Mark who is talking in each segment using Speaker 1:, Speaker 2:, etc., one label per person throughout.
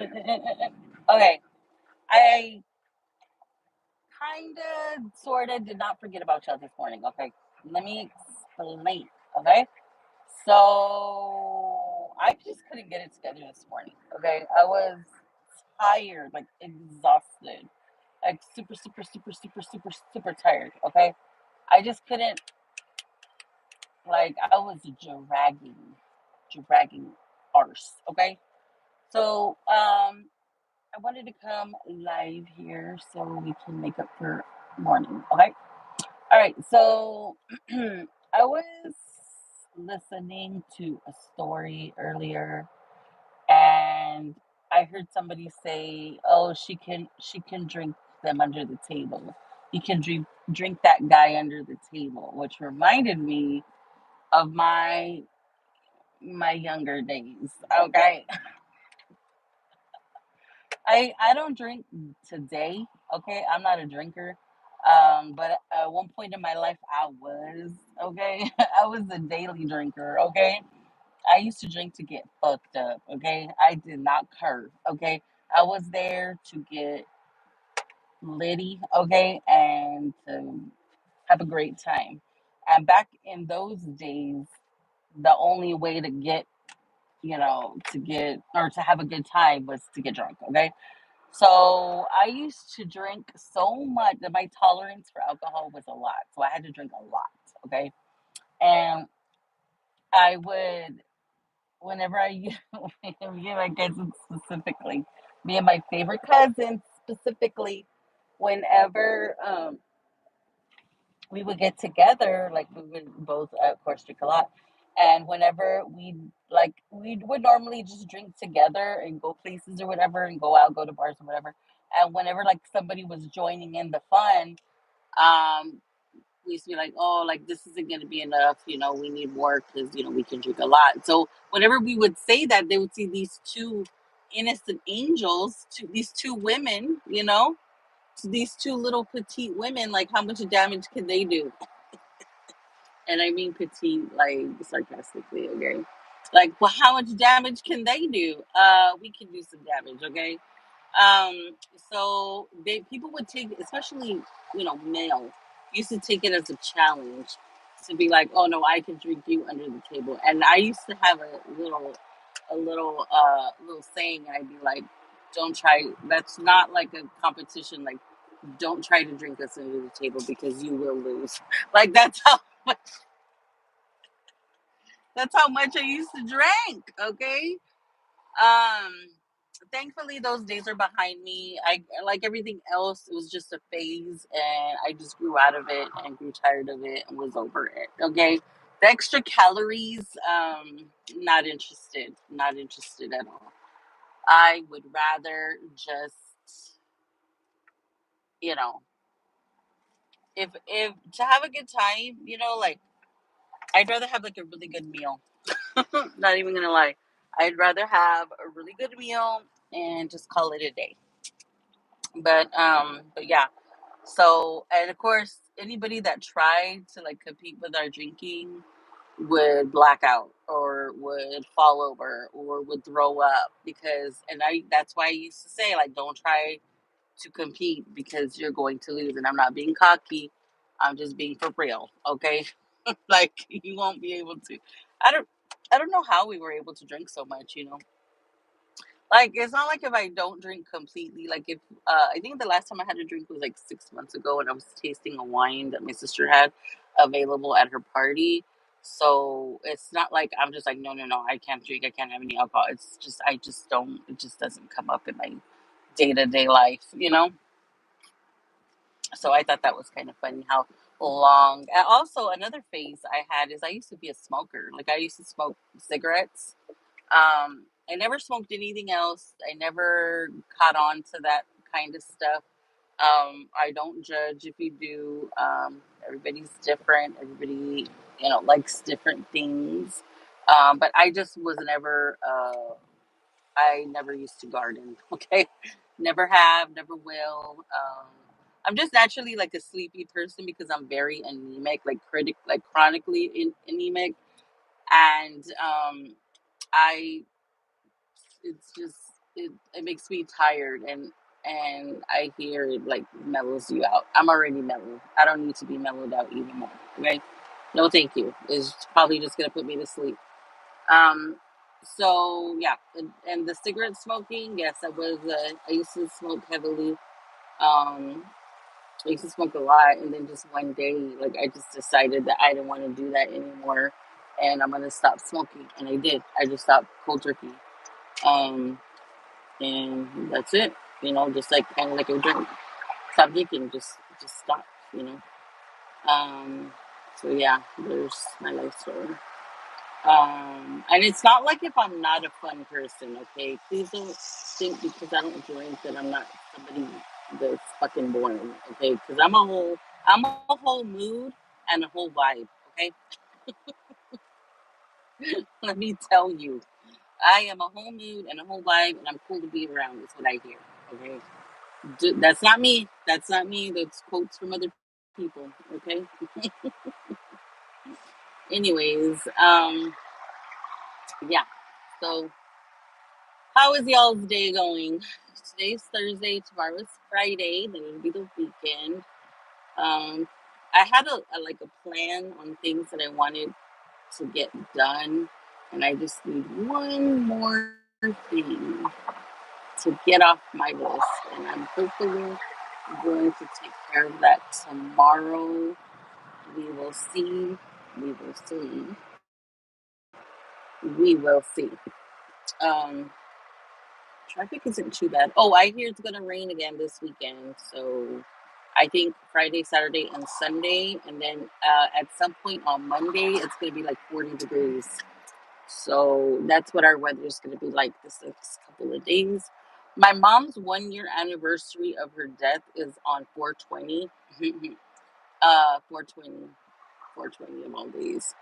Speaker 1: Okay, I kind of, sort of did not forget about y'all this morning. Okay, let me explain. Okay, so I just couldn't get it together this morning. Okay, I was tired, like exhausted, like super, super, super, super, super, super tired. Okay, I just couldn't, like, I was dragging arse. Okay, so I wanted to come live here so we can make up for morning. Okay. All right. So I was listening to a story earlier, and I heard somebody say, "Oh, she can drink them under the table. You can drink that guy under the table," which reminded me of my younger days. Okay, I don't drink today. Okay, I'm not a drinker. But at one point in my life, I was. Okay, I was a daily drinker. Okay, I used to drink to get fucked up. Okay, I did not curve. Okay, I was there to get litty. Okay, and to have a great time. And back in those days, the only way to get, to get or to have a good time was to get drunk. Okay, so I used to drink so much that my tolerance for alcohol was a lot. So I had to drink a lot. Okay. And I would, whenever me and my cousins specifically, me and my favorite cousin specifically, whenever we would get together, like we would both, of course, drink a lot. And whenever we would normally just drink together and go places or whatever and go out, go to bars or whatever. And whenever like somebody was joining in the fun, um, we used to be like, oh, like this isn't going to be enough. We need more because, we can drink a lot. So whenever we would say that, they would see these two innocent angels, these two women, these two little petite women, like how much damage can they do? And I mean petite, like sarcastically, okay? Like, well, how much damage can they do? We can do some damage, okay? Um, so people would take, especially male, used to take it as a challenge to be like, oh no, I can drink you under the table. And I used to have a little saying, and I'd be like, don't try. That's not like a competition. Like, don't try to drink us under the table because you will lose. Like that's how much I used to drink. Okay. Um, Thankfully those days are behind me. I like everything else. It was just a phase, and I just grew out of it and grew tired of it and was over it. Okay. The extra calories, not interested. Not interested at all. I would rather just, you know, if to have a good time, like I'd rather have like a really good meal. Not even gonna lie. I'd rather have a really good meal and just call it a day. But yeah. So, and of course, anybody that tried to like compete with our drinking would black out or would fall over or would throw up because, and that's why I used to say, like, don't try to compete because you're going to lose. And I'm not being cocky. I'm just being for real. Okay. Like, you won't be able to. I don't, I don't know how we were able to drink so much. Like, it's not like if I don't drink completely. Like, if I think the last time I had a drink was like 6 months ago, and I was tasting a wine that my sister had available at her party. So it's not like I'm just like, no, no, no, I can't drink. I can't have any alcohol. It's just, I just don't, it just doesn't come up in my day to day life. So I thought that was kind of funny how long. And also, another phase I had is I used to be a smoker. Like, I used to smoke cigarettes. I never smoked anything else. I never caught on to that kind of stuff. I don't judge if you do. Everybody's different. Everybody, likes different things. But I just was never. I never used to garden. Okay, never have, never will. I'm just naturally like a sleepy person because I'm very anemic, like chronically anemic, and I it's just it makes me tired, and I hear it like mellows you out. I'm already mellow. I don't need to be mellowed out even more. Okay, no, thank you. It's probably just gonna put me to sleep. Um, so yeah, and the cigarette smoking, yes, I was. I used to smoke heavily. Um, I used to smoke a lot, and then just one day, like I just decided that I didn't want to do that anymore, and I'm gonna stop smoking, and I did. I just stopped cold turkey. Um, and that's it. Just like kind of like a drink. Stop drinking. Just stop. You know. Um, so yeah, there's my life story. And it's not like if I'm not a fun person, okay? Please don't think because I don't drink that I'm not somebody that's fucking boring, okay? Because I'm a whole mood and a whole vibe, okay? Let me tell you, I am a whole mood and a whole vibe, and I'm cool to be around. Is what I hear, okay? That's not me. That's not me. That's quotes from other people, okay? Anyways, yeah. So how is y'all's day going? Today's Thursday, tomorrow's Friday, then it'll be the weekend. Um, I had like a plan on things that I wanted to get done, and I just need one more thing to get off my list, and I'm hopefully going to take care of that tomorrow. We will see. We will see. We will see. Um, Traffic isn't too bad. Oh, I hear it's gonna rain again this weekend. So I think Friday, Saturday, and Sunday, and then at some point on Monday, it's gonna be like 40 degrees. So that's what our weather is gonna be like this next couple of days. My mom's 1 year anniversary of her death is on 420. 420, 420 of all days.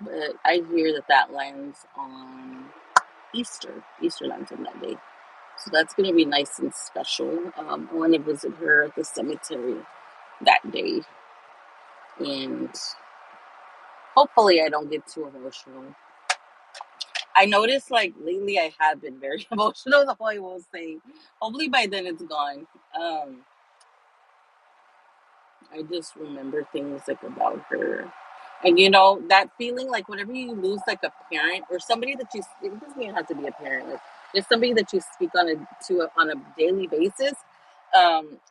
Speaker 1: But I hear that lands on Easter. Easter lands on that day. So that's going to be nice and special. I want to visit her at the cemetery that day. And hopefully, I don't get too emotional. I noticed, like, lately I have been very emotional, the whole I will say. Hopefully, by then it's gone. Um, I just remember things like about her. And that feeling like whenever you lose like a parent or somebody that it doesn't even have to be a parent, like just somebody that you speak on a daily basis.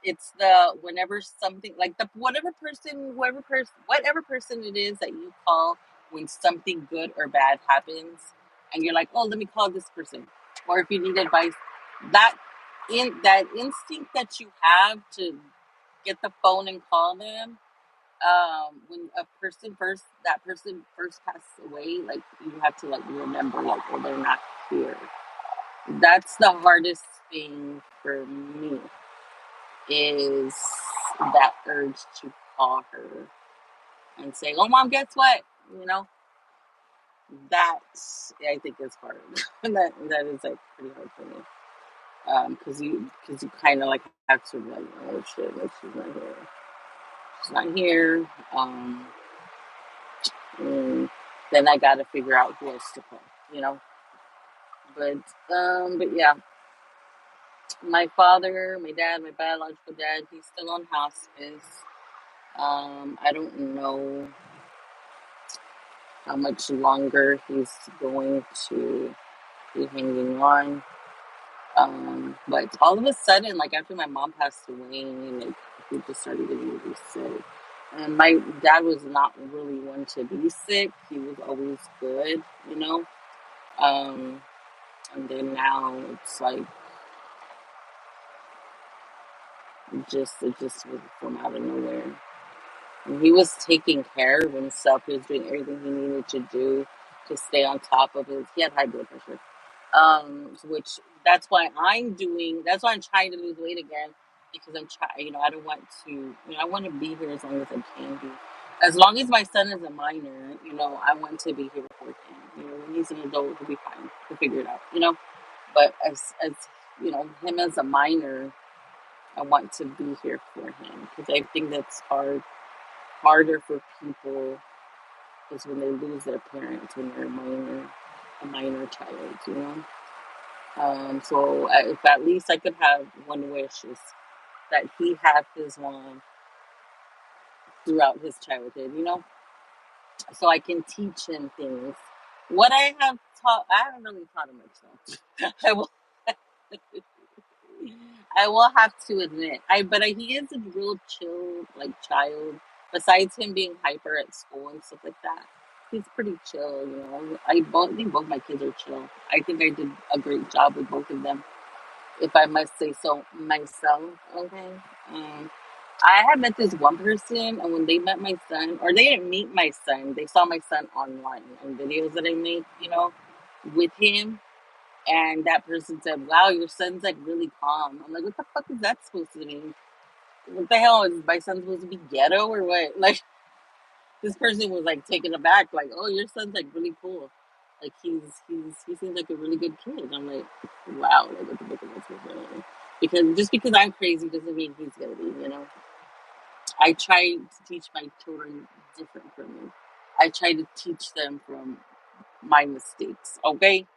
Speaker 1: It's the whenever something like the whatever person it is that you call when something good or bad happens, and you're like, oh, let me call this person, or if you need advice, that that instinct that you have to get the phone and call them when that person first passed away, like you have to like remember like, oh, they're not here. That's the hardest thing for me, is that urge to call her and say, oh, mom, guess what, you know that I think is hard. That is like pretty hard for me, because you kind of like have to like, oh shit, like she's not here. And then I got to figure out who else to call, you know. But but yeah, my dad, my biological dad, he's still on hospice. I don't know how much longer he's going to be hanging on. But all of a sudden, like after my mom passed away, like he just started getting really sick. And my dad was not really one to be sick. He was always good, you know. Um, and then now it's like it just was from out of nowhere. And he was taking care of himself. He was doing everything he needed to do to stay on top of his. He had high blood pressure. Which that's why I'm trying to lose weight again, because I'm trying. I don't want to. I want to be here as long as I can be. As long as my son is a minor, I want to be here for him. When he's an adult, he'll be fine. He'll figure it out. But as him as a minor, I want to be here for him, because I think that's harder for people is when they lose their parents when they're a minor child. So if at least I could have one wish is that he had his mom throughout his childhood, so I can teach him things. What I have taught, I haven't really taught him much though. I will, I will have to admit, he is a real chill like child. Besides him being hyper at school and stuff like that, he's pretty chill. Think both my kids are chill. I think I did a great job with both of them, if I must say so myself. Okay. Um, I had met this one person, and when they met my son, or they didn't meet my son, they saw my son online on videos that I made, with him. And that person said, "Wow, your son's like really calm." I'm like, "What the fuck is that supposed to mean? What the hell is my son supposed to be ghetto or what?" Like, this person was like taken aback, like, "Oh, your son's like really cool. Like he seems like a really good kid." I'm like, "Wow, like what the fuck is that supposed to mean?" Because just because I'm crazy doesn't mean he's gonna be. I try to teach my children different from me. I try to teach them from my mistakes. Okay,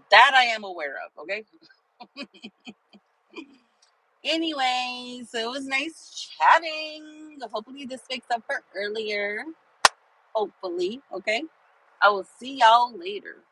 Speaker 1: that I am aware of. Okay. Anyway, so it was nice chatting. Hopefully, this makes up for earlier. Hopefully, okay. I will see y'all later.